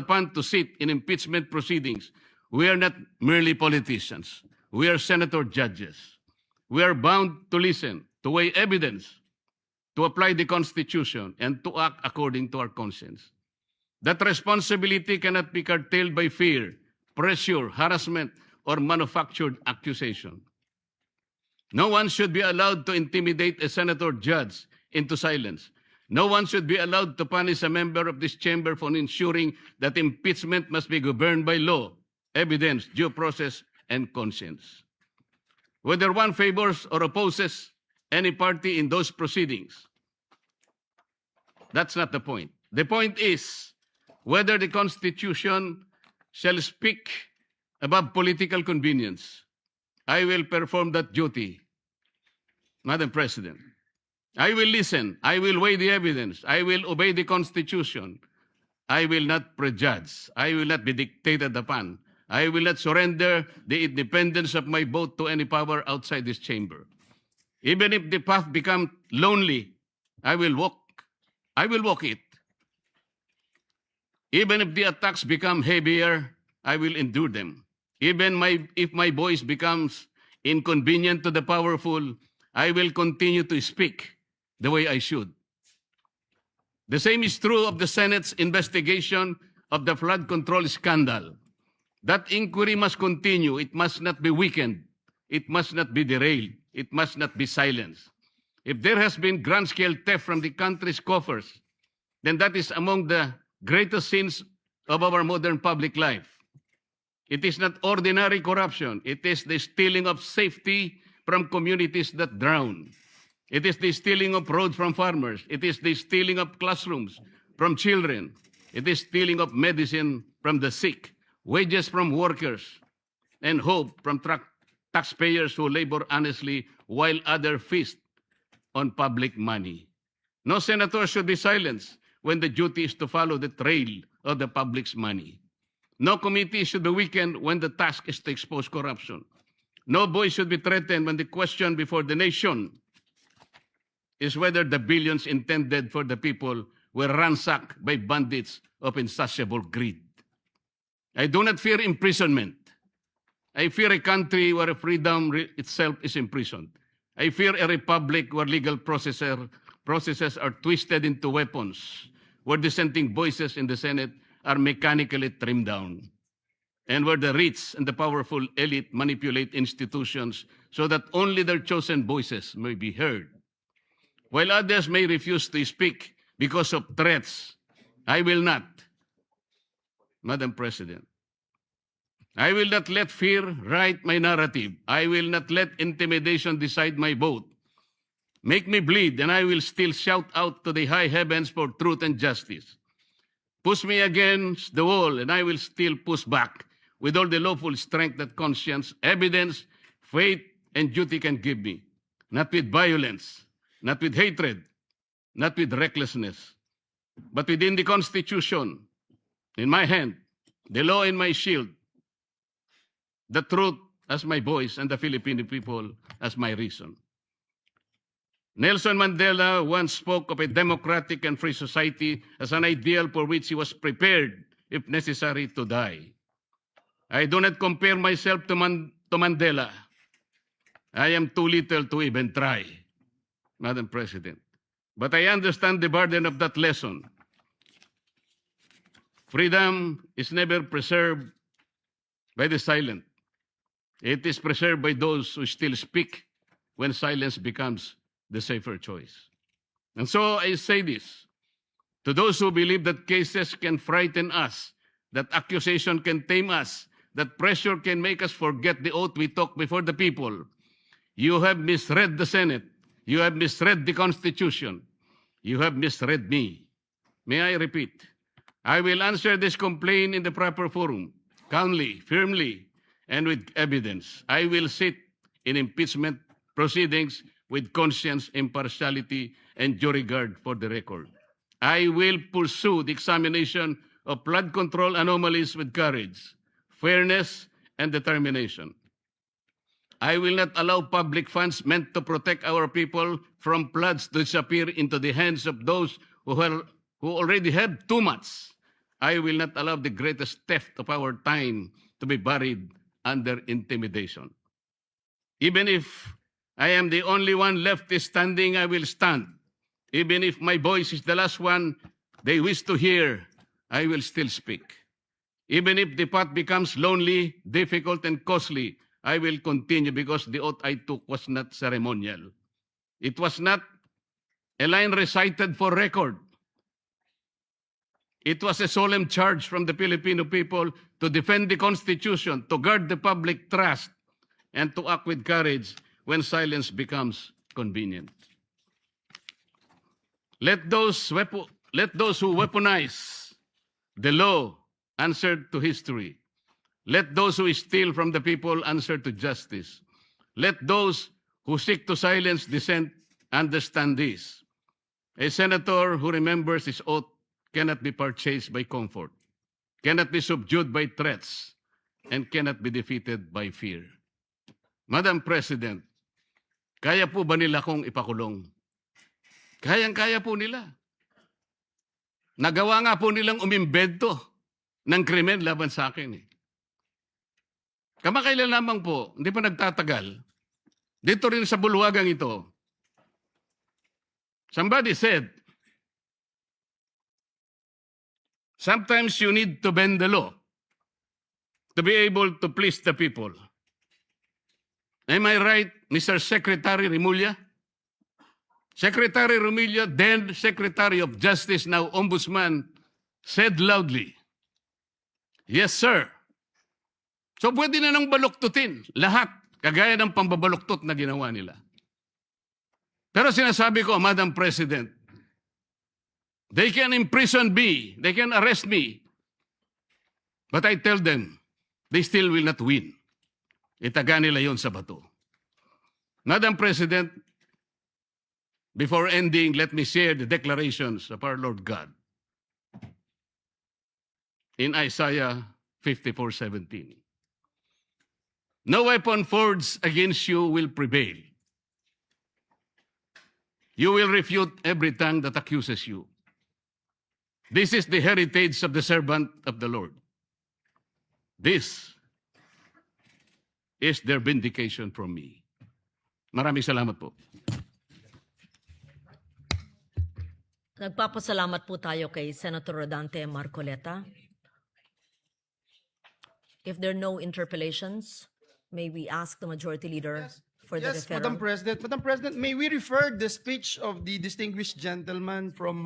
upon to sit in impeachment proceedings, we are not merely politicians. We are senator judges. We are bound to listen, to weigh evidence, to apply the Constitution, and to act according to our conscience. That responsibility cannot be curtailed by fear, pressure, harassment, or manufactured accusation. No one should be allowed to intimidate a senator judge into silence. No one should be allowed to punish a member of this chamber for ensuring that impeachment must be governed by law, evidence, due process, and conscience. Whether one favors or opposes any party in those proceedings, that's not the point. The point is whether the Constitution shall speak above political convenience. I will perform that duty, Madam President. I will listen. I will weigh the evidence. I will obey the Constitution. I will not prejudge. I will not be dictated upon. I will not surrender the independence of my vote to any power outside this chamber. Even if the path becomes lonely, I will walk it. Even if the attacks become heavier, I will endure them. Even if my voice becomes inconvenient to the powerful, I will continue to speak the way I should. The same is true of the Senate's investigation of the flood control scandal. That inquiry must continue. It must not be weakened. It must not be derailed. It must not be silenced. If there has been grand-scale theft from the country's coffers, then that is among the greatest sins of our modern public life. It is not ordinary corruption. It is the stealing of safety from communities that drown. It is the stealing of roads from farmers. It is the stealing of classrooms from children. It is stealing of medicine from the sick, wages from workers, and hope from taxpayers who labor honestly while others feast on public money. No senator should be silenced when the duty is to follow the trail of the public's money. No committee should be weakened when the task is to expose corruption. No voice should be threatened when the question before the nation is whether the billions intended for the people were ransacked by bandits of insatiable greed. I do not fear imprisonment. I fear a country where freedom itself is imprisoned. I fear a republic where legal processes are twisted into weapons, where dissenting voices in the Senate are mechanically trimmed down, and where the rich and the powerful elite manipulate institutions so that only their chosen voices may be heard. While others may refuse to speak because of threats, I will not. Madam President, I will not let fear write my narrative. I will not let intimidation decide my vote. Make me bleed, and I will still shout out to the high heavens for truth and justice. Push me against the wall, and I will still push back with all the lawful strength that conscience, evidence, faith, and duty can give me. Not with violence, not with hatred, not with recklessness, but within the Constitution, in my hand, the law in my shield, the truth as my voice, and the Filipino people as my reason. Nelson Mandela once spoke of a democratic and free society as an ideal for which he was prepared, if necessary, to die. I do not compare myself to Mandela. I am too little to even try, Madam President. But I understand the burden of that lesson. Freedom is never preserved by the silent. It is preserved by those who still speak when silence becomes the safer choice. And so I say this to those who believe that cases can frighten us, that accusation can tame us, that pressure can make us forget the oath we took before the people. You have misread the Senate. You have misread the Constitution. You have misread me. May I repeat? I will answer this complaint in the proper forum, calmly, firmly, and with evidence. I will sit in impeachment proceedings with conscience, impartiality, and due regard for the record. I will pursue the examination of flood control anomalies with courage, fairness, and determination. I will not allow public funds meant to protect our people from floods to disappear into the hands of those who already have too much. I will not allow the greatest theft of our time to be buried under intimidation. Even if I am the only one left standing, I will stand. Even if my voice is the last one they wish to hear, I will still speak. Even if the path becomes lonely, difficult, and costly, I will continue because the oath I took was not ceremonial. It was not a line recited for record. It was a solemn charge from the Filipino people to defend the Constitution, to guard the public trust, and to act with courage when silence becomes convenient. Let those who weaponize the law answer to history. Let those who steal from the people answer to justice. Let those who seek to silence dissent understand this. A senator who remembers his oath cannot be purchased by comfort, cannot be subdued by threats, and cannot be defeated by fear. Madam President, kaya po ba nila kong ipakulong? Kayang-kaya po nila. Nagawa nga po nilang umimbento ng krimen laban sa akin. Kamakailan lamang po, hindi pa nagtatagal, dito rin sa bulwagang ito, somebody said, sometimes you need to bend the law to be able to please the people. Am I right, Mr. Secretary Remulla? Secretary Remulla, then Secretary of Justice, now Ombudsman, said loudly, yes, sir. So pwede na nang baluktutin lahat, kagaya ng pambabaluktot na ginawa nila. Pero sinasabi ko, Madam President, they can imprison me, they can arrest me, but I tell them, they still will not win. Itaga nila yon sa bato. Madam President, before ending, let me share the declarations of our Lord God. In Isaiah 54:17. No weapon forged against you will prevail. You will refute every tongue that accuses you. This is the heritage of the servant of the Lord. This is their vindication from me. Maraming salamat po. Nagpapasalamat po tayo kay Senator Rodante Marcoleta. If there are no interpellations, may we ask the Majority Leader for the Madam referral? President. Madam President, may we refer the speech of the distinguished gentleman from